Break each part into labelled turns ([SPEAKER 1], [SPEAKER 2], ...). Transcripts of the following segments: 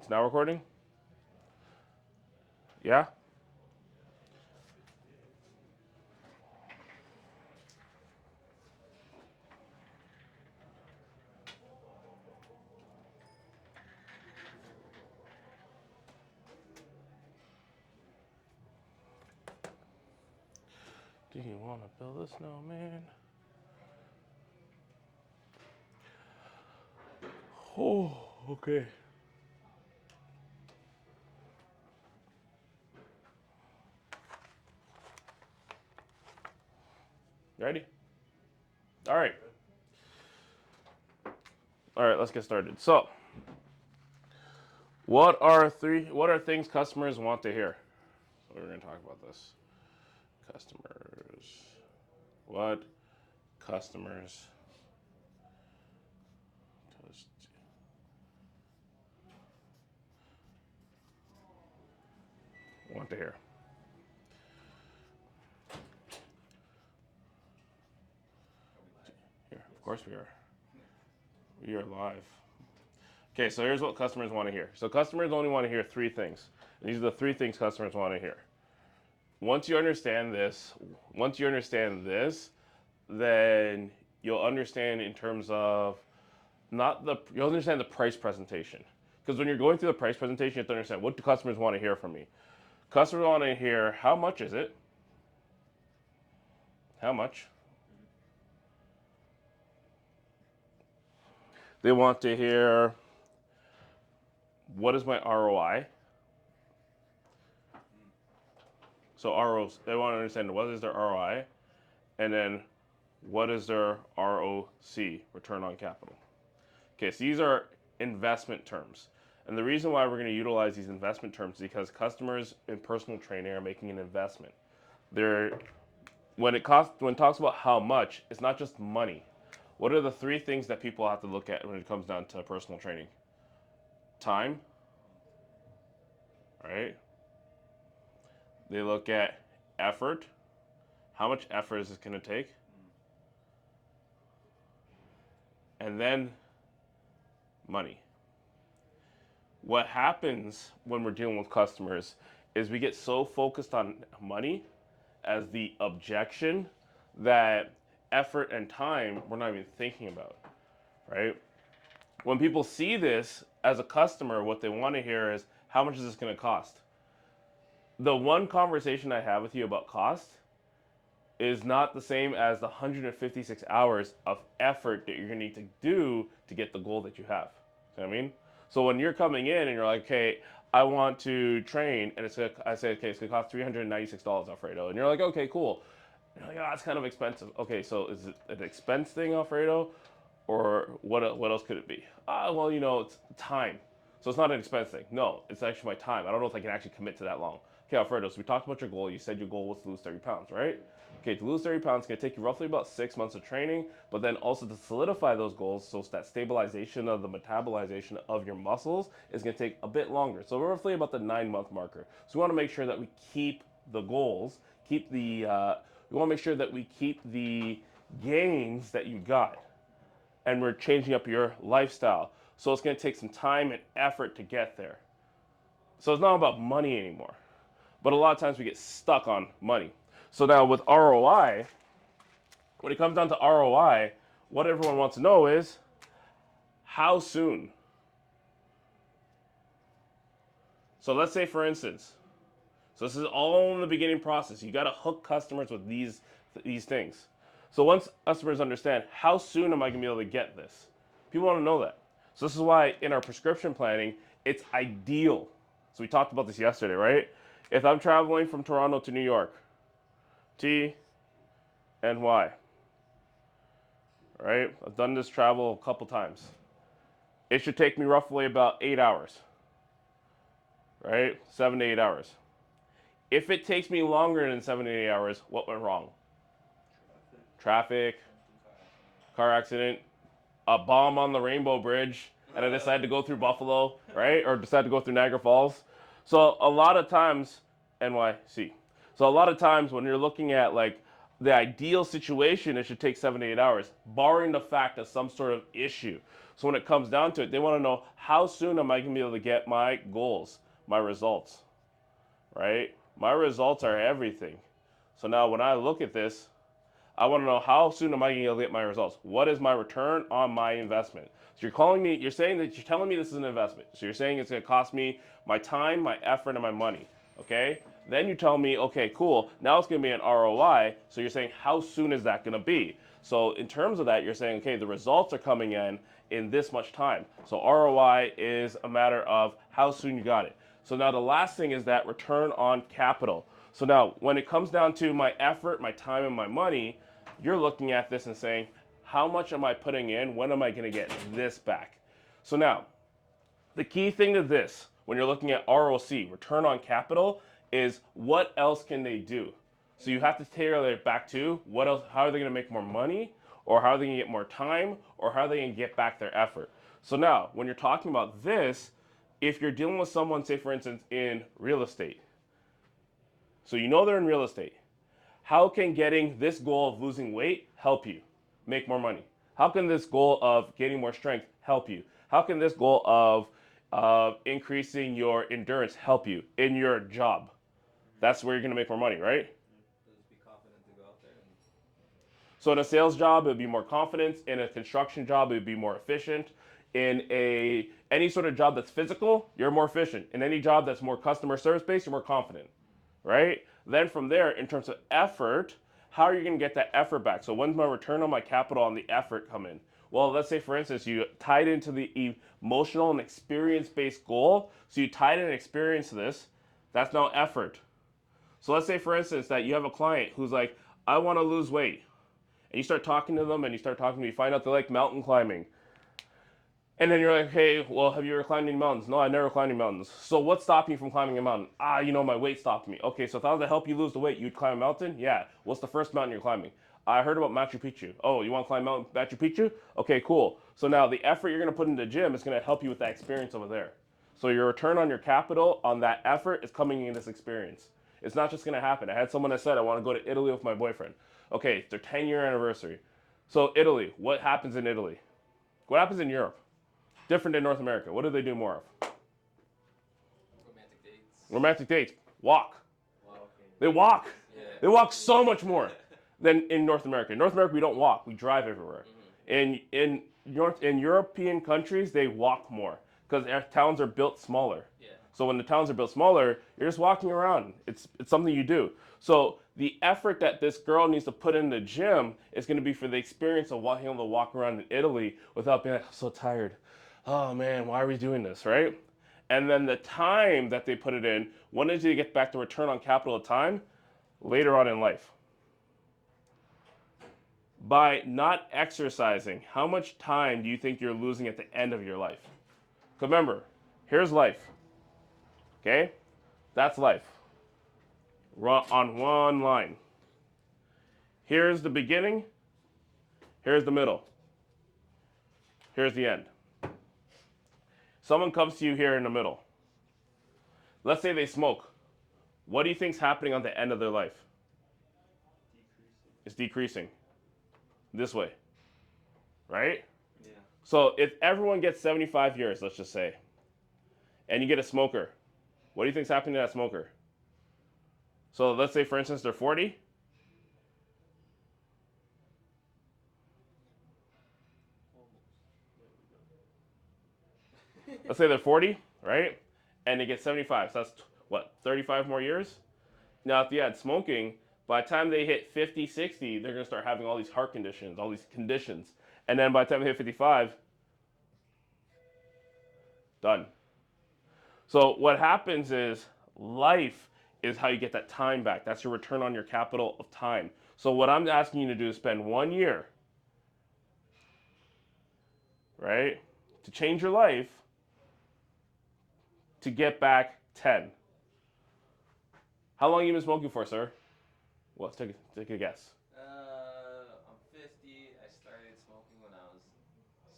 [SPEAKER 1] It's now recording? Yeah? Do you want to build a snowman? Oh, okay. Ready? All right. All right, let's get started. So, what are things customers want to hear? So we're going to talk about this. Customers. What customers want to hear? Here, of course we are. We are live. Okay, so here's what customers want to hear. So customers only want to hear three things. These are the three things customers want to hear. Once you understand this, then you'll understand in terms of you'll understand the price presentation. Because when you're going through the price presentation, you have to understand, what do customers want to hear from me? Customers want to hear, how much is it? How much? They want to hear, what is my ROI? So they want to understand, what is their ROI? And then what is their ROC, return on capital? Okay, so these are investment terms. And the reason why we're going to utilize these investment terms is because customers in personal training are making an investment. When it talks about how much, it's not just money. What are the three things that people have to look at when it comes down to personal training? Time, right? They look at effort. How much effort is this going to take? And then money. What happens when we're dealing with customers is we get so focused on money as the objection that effort and time we're not even thinking about, right? When people see this as a customer, what they want to hear is, how much is this going to cost? The one conversation I have with you about cost is not the same as the 156 hours of effort that you're going to need to do to get the goal that you have. You know what I mean? So when you're coming in and you're like, okay, I want to train, and I say, okay, it's going to cost $396, Alfredo. And you're like, okay, cool. And you're like, oh, that's kind of expensive. Okay, so is it an expense thing, Alfredo? Or what else could it be? Well, it's time. So it's not an expense thing. No, it's actually my time. I don't know if I can actually commit to that long. Okay, Alfredo, so we talked about your goal. You said your goal was to lose 30 pounds, right? Okay, to lose 30 pounds, it's going to take you roughly about 6 months of training, but then also to solidify those goals, so that stabilization of the metabolization of your muscles is going to take a bit longer. So we're roughly about the 9-month marker. So we want to make sure that we keep the goals, we want to make sure that we keep the gains that you got, and we're changing up your lifestyle. So it's going to take some time and effort to get there. So it's not about money anymore. But a lot of times we get stuck on money. So now with ROI, when it comes down to ROI, what everyone wants to know is, how soon? So let's say, for instance, so this is all in the beginning process. You got to hook customers with these things. So once customers understand, how soon am I going to be able to get this? People want to know that. So this is why in our prescription planning, it's ideal. So we talked about this yesterday, right? If I'm traveling from Toronto to New York, T and Y, right? I've done this travel a couple times. It should take me roughly about 8 hours, right? 7 to 8 hours. If it takes me longer than 7 to 8 hours, what went wrong? Traffic, car accident, a bomb on the Rainbow Bridge, and I decided to go through Buffalo, right? Or decided to go through Niagara Falls. So a lot of times, NYC. So a lot of times when you're looking at like the ideal situation, it should take 7 to 8 hours, barring the fact of some sort of issue. So when it comes down to it, they want to know how soon am I going to be able to get my goals, my results, right? My results are everything. So now when I look at this, I want to know how soon am I going to get my results? What is my return on my investment? So you're saying that you're telling me this is an investment. So you're saying it's going to cost me my time, my effort, and my money. Okay? Then you tell me, okay, cool. Now it's going to be an ROI. So you're saying how soon is that going to be? So in terms of that, you're saying, okay, the results are coming in this much time. So ROI is a matter of how soon you got it. So now the last thing is that return on capital. So now when it comes down to my effort, my time, and my money, you're looking at this and saying, how much am I putting in? When am I going to get this back? So now, the key thing to this, when you're looking at ROC, return on capital, is what else can they do? So you have to tailor it back to what else, how are they going to make more money? Or how are they going to get more time? Or how are they going to get back their effort? So now, when you're talking about this, if you're dealing with someone, say for instance, in real estate, so you know they're in real estate, how can getting this goal of losing weight help you make more money? How can this goal of getting more strength help you? How can this goal of increasing your endurance help you in your job? That's where you're going to make more money, right?
[SPEAKER 2] Just be confident to go out there and
[SPEAKER 1] So in a sales job, it would be more confidence. In a construction job, it would be more efficient. In any sort of job that's physical, you're more efficient. In any job that's more customer service based, you're more confident, right? Then from there, in terms of effort, how are you going to get that effort back? So when's my return on my capital on the effort come in? Well, let's say for instance, you tied into the emotional and experience-based goal. So you tied in experience to this. That's now effort. So let's say for instance that you have a client who's like, I want to lose weight. And you start talking to them and you start talking to them, you find out they like mountain climbing. And then you're like, hey, well, have you ever climbed any mountains? No, I never climbed any mountains. So what's stopping you from climbing a mountain? My weight stopped me. Okay, so if I was to help you lose the weight, you'd climb a mountain? Yeah. What's the first mountain you're climbing? I heard about Machu Picchu. Oh, you want to climb Mount Machu Picchu? Okay, cool. So now the effort you're going to put into the gym is going to help you with that experience over there. So your return on your capital on that effort is coming in this experience. It's not just going to happen. I had someone that said, I want to go to Italy with my boyfriend. Okay, it's their 10-year anniversary. So Italy, what happens in Italy? What happens in Europe? Different than North America. What do they do more of?
[SPEAKER 2] romantic dates.
[SPEAKER 1] Romantic dates. Walk.
[SPEAKER 2] Walking.
[SPEAKER 1] They walk.
[SPEAKER 2] Yeah.
[SPEAKER 1] They walk so much more than in North America. In North America, we don't walk. We drive everywhere. In European countries, they walk more because their towns are built smaller.
[SPEAKER 2] Yeah.
[SPEAKER 1] So when the towns are built smaller, you're just walking around. It's something you do. So the effort that this girl needs to put in the gym is going to be for the experience of being able to walk around in Italy without being like, I'm so tired. Oh man, why are we doing this, right? And then the time that they put it in, when did you get back the return on capital of time? Later on in life. By not exercising, how much time do you think you're losing at the end of your life? Because remember, here's life. Okay? That's life. On one line. Here's the beginning. Here's the middle. Here's the end. Someone comes to you here in the middle. Let's say they smoke. What do you think's happening on the end of their life? It's decreasing. This way. Right?
[SPEAKER 2] Yeah.
[SPEAKER 1] So if everyone gets 75 years, let's just say, and you get a smoker, what do you think's happening to that smoker? So let's say, for instance, they're 40. Let's say they're 40, right? And they get 75. So that's what, 35 more years? Now, if you had smoking, by the time they hit 50, 60, they're going to start having all these heart conditions, all these conditions. And then by the time they hit 55, done. So what happens is life is how you get that time back. That's your return on your capital of time. So what I'm asking you to do is spend 1 year, right, to change your life to get back 10. How long have you been smoking for, sir? Well, take a guess.
[SPEAKER 2] I'm 50. I started smoking when I was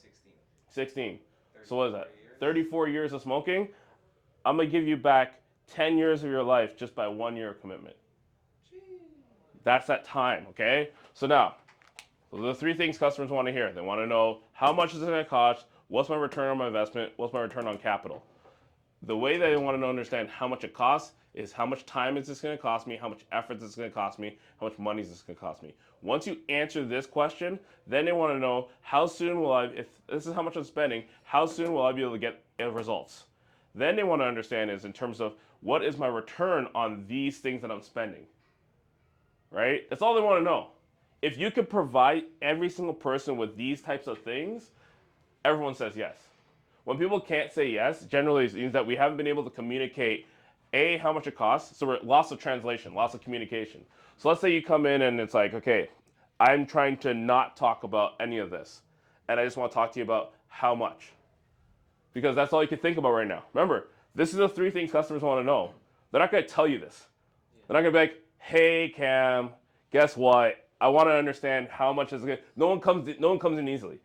[SPEAKER 2] 16.
[SPEAKER 1] 16. So what is that?
[SPEAKER 2] 34 years.
[SPEAKER 1] 34 years of smoking? I'm going to give you back 10 years of your life just by 1 year of commitment.
[SPEAKER 2] Gee.
[SPEAKER 1] That's that time, okay? So now, those are the three things customers want to hear. They want to know how much is it going to cost, what's my return on my investment, what's my return on capital. The way they want to understand how much it costs is how much time is this going to cost me, how much effort is this going to cost me, how much money is this going to cost me. Once you answer this question, then they want to know how soon will I, if this is how much I'm spending, how soon will I be able to get results. Then they want to understand is in terms of what is my return on these things that I'm spending, right? That's all they want to know. If you could provide every single person with these types of things, everyone says yes. When people can't say yes, generally it means that we haven't been able to communicate A, how much it costs. So we're loss of translation, loss of communication. So let's say you come in and it's like, okay, I'm trying to not talk about any of this. And I just want to talk to you about how much. Because that's all you can think about right now. Remember, this is the three things customers want to know. They're not going to tell you this. They're not going to be like, hey, Cam, guess what? I want to understand how much is it. No one comes in easily,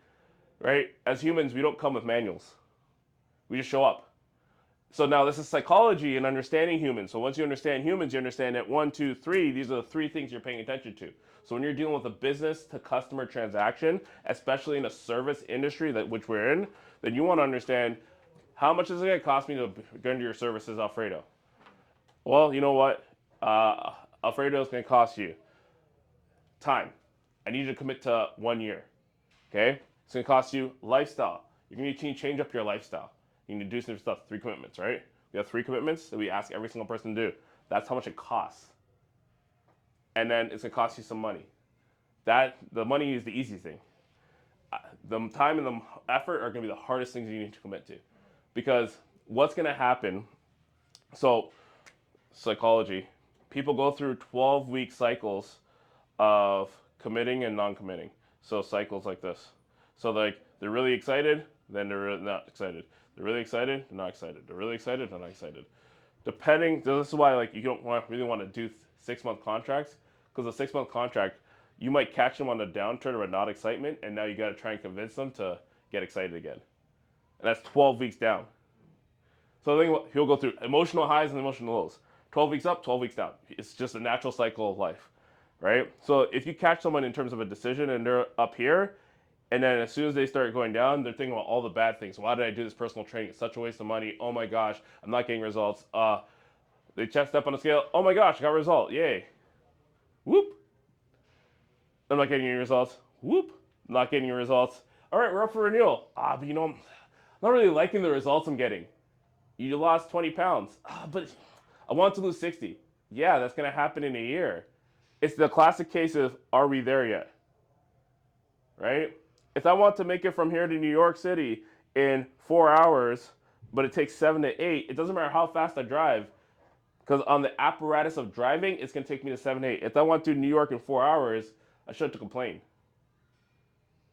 [SPEAKER 1] right? As humans, we don't come with manuals. We just show up. So now this is psychology and understanding humans. So once you understand humans, you understand that one, two, three, these are the three things you're paying attention to. So when you're dealing with a business to customer transaction, especially in a service industry that which we're in, then you want to understand how much is it going to cost me to go into your services, Alfredo? Well, you know what? Alfredo is going to cost you time. I need you to commit to 1 year. Okay? It's going to cost you lifestyle. You're going to need to change up your lifestyle. You need to do some stuff. 3 commitments, right? We have 3 commitments that we ask every single person to do. That's how much it costs. And then it's going to cost you some money. The money is the easy thing. The time and the effort are going to be the hardest things you need to commit to. Because what's going to happen, so psychology, people go through 12-week cycles of committing and non-committing. So cycles like this. So like they're really excited, then they're really not excited. They're really excited, they're not excited. They're really excited, they're not excited. Depending, this is why like you don't really want to do 6-month contracts, because a 6-month contract, you might catch them on a downturn or a not excitement, and now you got to try and convince them to get excited again. And that's 12 weeks down. So I think he'll go through emotional highs and emotional lows. 12 weeks up, 12 weeks down. It's just a natural cycle of life, right? So if you catch someone in terms of a decision and they're up here, and then as soon as they start going down, they're thinking about all the bad things. Why did I do this personal training? It's such a waste of money. Oh my gosh, I'm not getting results. They step on the scale. Oh my gosh, I got a result. Yay. Whoop. I'm not getting any results. Whoop. I'm not getting any results. All right, we're up for renewal. But I'm not really liking the results I'm getting. You lost 20 pounds. But I want to lose 60. Yeah, that's going to happen in a year. It's the classic case of, are we there yet? Right? If I want to make it from here to New York City in 4 hours, but it takes 7 to 8, it doesn't matter how fast I drive, because on the apparatus of driving, it's going to take me to 7 to 8. If I want to New York in 4 hours, I shouldn't complain.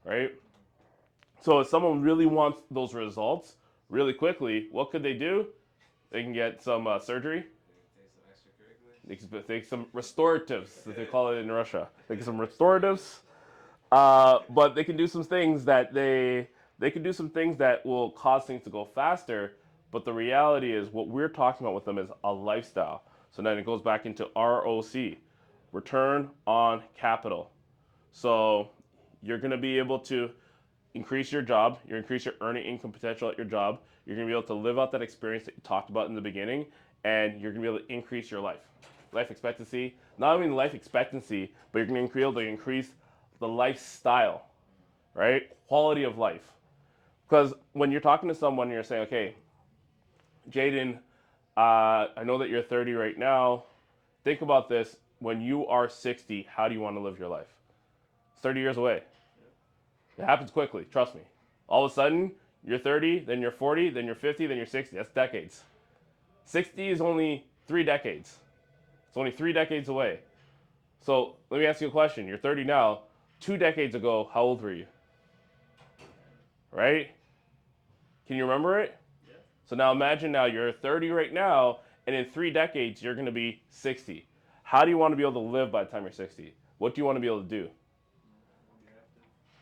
[SPEAKER 1] Right? So if someone really wants those results really quickly, what could they do? They can get some surgery. They can take some restoratives, as they call it in Russia. They get some restoratives. But they can do some things that they can do some things that will cause things to go faster. But the reality is, what we're talking about with them is a lifestyle. So then it goes back into ROC, return on capital. So you're going to be able to increase your job, you increase your earning income potential at your job, you're going to be able to live out that experience that you talked about in the beginning, and you're going to be able to increase your life expectancy. Not only life expectancy, but you're going to be able to increase the lifestyle, right? Quality of life. Because when you're talking to someone, you're saying, okay, Jaden, I know that you're 30 right now. Think about this. When you are 60, how do you want to live your life? It's 30 years away. It happens quickly, trust me. All of a sudden, you're 30, then you're 40, then you're 50, then you're 60. That's decades. 60 is only 3 decades. It's only 3 decades away. So let me ask you a question. You're 30 now. 2 decades ago, how old were you? Right? Can you remember it? Yeah. So now imagine now you're 30 right now, and in 3 decades, you're going to be 60. How do you want to be able to live by the time you're 60? What do you want to be able to do?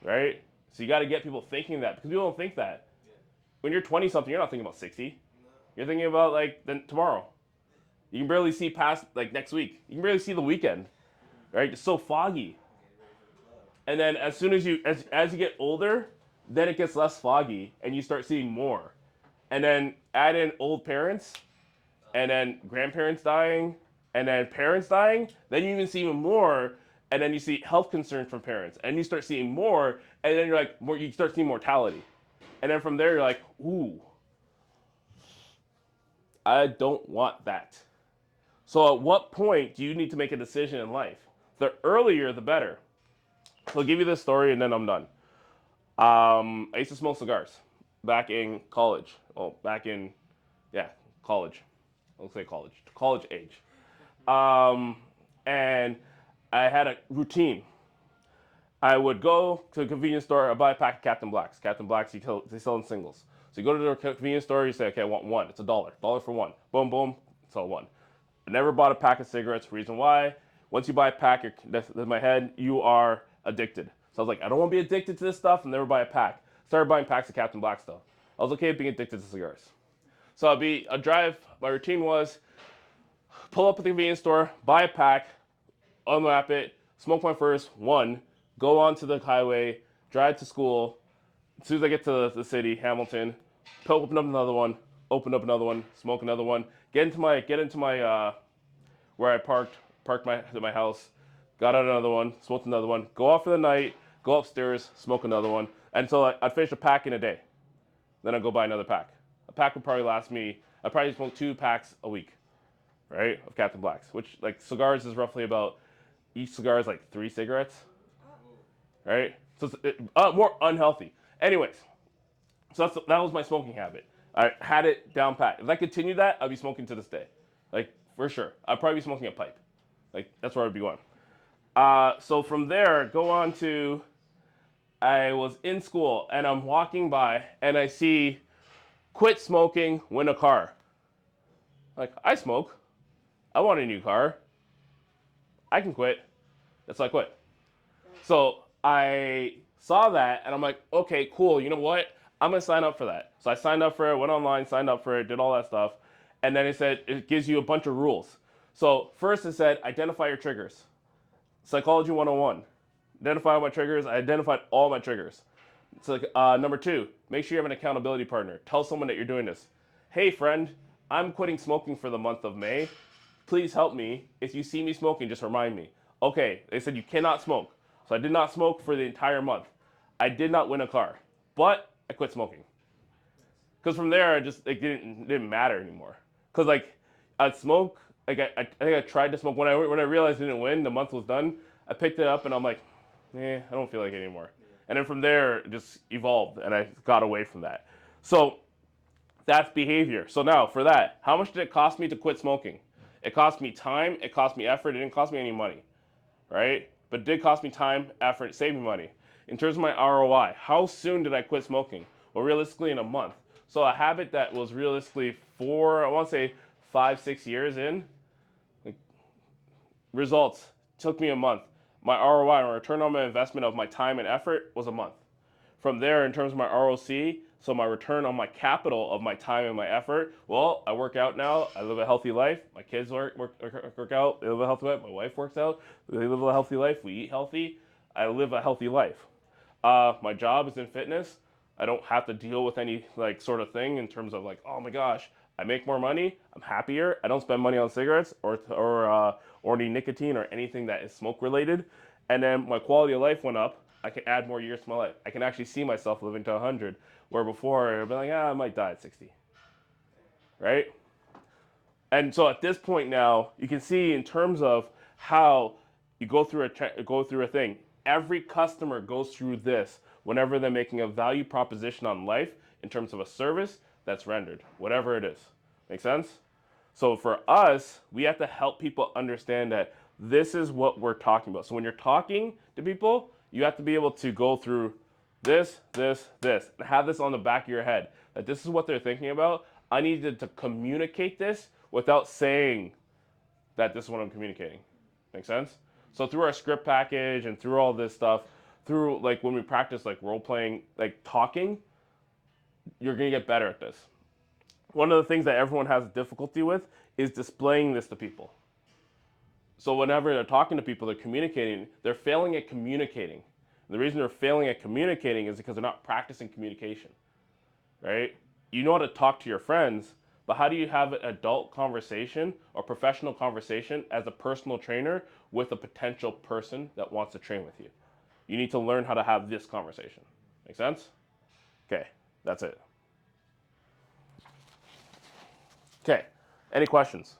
[SPEAKER 1] Right? So you got to get people thinking that, because people don't think that. Yeah. When you're 20 something, you're not thinking about 60. No. You're thinking about tomorrow. You can barely see past next week. You can barely see the weekend. right? It's so foggy.
[SPEAKER 2] Get ready for the club.
[SPEAKER 1] And then as soon as you get older, then it gets less foggy and you start seeing more. And then add in old parents, and
[SPEAKER 2] Uh,
[SPEAKER 1] then grandparents dying, and then parents dying, then you even see even more, and then you see health concerns from parents, and you start seeing more, and then you're like, more, you start seeing mortality, and then from there you're like, ooh, I don't want that. So at what point do you need to make a decision in life? The earlier, the better. So I'll give you this story, and then I'm done. I used to smoke cigars back in college. Well, back in, yeah, college. I'll say college age. Um, and I had a routine. I would go to a convenience store, I buy a pack of Captain Blacks. Captain Blacks, they sell in singles. So you go to the convenience store, you say, okay, I want one. It's $1 for one. Boom, boom, sell one. I never bought a pack of cigarettes. Reason why? Once you buy a pack, that's in my head, you are addicted. So I was like, I don't want to be addicted to this stuff and never buy a pack. Started buying packs of Captain Black stuff. I was okay being addicted to cigars. So I'd drive, my routine was pull up at the convenience store, buy a pack, unwrap it, smoke my first one, go onto the highway, drive to school. As soon as I get to the city, Hamilton, open up another one, smoke another one, get into my where I parked my house, got out another one, smoked another one, go out for the night, go upstairs, smoke another one, until I'd finish a pack in a day. Then I'd go buy another pack. A pack would probably last me. I probably smoke 2 packs a week, right, of Captain Blacks, which like cigars is roughly about each cigar is like 3 cigarettes,
[SPEAKER 2] whoa.
[SPEAKER 1] right? So it's more unhealthy. Anyways, so that was my smoking habit. I had it down pat. If I continued that, I'd be smoking to this day, like for sure. I'd probably be smoking a pipe, like that's where I'd be going. So from there, go on to I was in school and I'm walking by and I see quit smoking, win a car. Like I smoke, I want a new car. I can quit. That's why I quit. So I saw that and I'm like, okay, cool. You know what? I'm gonna sign up for that. So I signed up for it, went online, signed up for it, did all that stuff, and then it said it gives you a bunch of rules. So first it said identify your triggers. Psychology 101. Identify my triggers. I identified all my triggers. So number 2, make sure you have an accountability partner. Tell someone that you're doing this. Hey friend, I'm quitting smoking for the month of May. Please help me. If you see me smoking, just remind me. Okay, they said you cannot smoke. So I did not smoke for the entire month. I did not win a car, but I quit smoking. Because from there, it didn't matter anymore. Because like I'd smoke, like I think I tried to smoke when I realized I didn't win, the month was done. I picked it up and I'm like, I don't feel like it anymore. And then from there, it just evolved and I got away from that. So that's behavior. So now for that, how much did it cost me to quit smoking? It cost me time, it cost me effort, it didn't cost me any money, right? But it did cost me time, effort, it saved me money. In terms of my ROI, how soon did I quit smoking? Well, realistically, in a month. So a habit that was realistically I want to say 5, 6 years in, like, results took me a month. My ROI, or return on my investment of my time and effort, was a month. From there, in terms of my ROC, so my return on my capital of my time and my effort, well, I work out now. I live a healthy life. My kids work out. They live a healthy life. My wife works out. They live a healthy life. We eat healthy. I live a healthy life. My job is in fitness. I don't have to deal with any like sort of thing in terms of like, oh my gosh, I make more money. I'm happier. I don't spend money on cigarettes or any nicotine or anything that is smoke related. And then my quality of life went up. I can add more years to my life. I can actually see myself living to 100, where before I'd be like, I might die at 60, right? And so at this point now, you can see in terms of how you go through a thing. Every customer goes through this whenever they're making a value proposition on life in terms of a service that's rendered, whatever it is. Make sense? So for us, we have to help people understand that this is what we're talking about. So when you're talking to people, you have to be able to go through this, and have this on the back of your head that this is what they're thinking about. I needed to communicate this without saying that this is what I'm communicating. Make sense? So through our script package and through all this stuff, through like when we practice like role playing, like talking, you're gonna get better at this. One of the things that everyone has difficulty with is displaying this to people. So whenever they're talking to people, they're communicating, they're failing at communicating. The reason they're failing at communicating is because they're not practicing communication, right? You know how to talk to your friends, but how do you have an adult conversation or professional conversation as a personal trainer with a potential person that wants to train with you? You need to learn how to have this conversation. Make sense? Okay, that's it. Okay, any questions?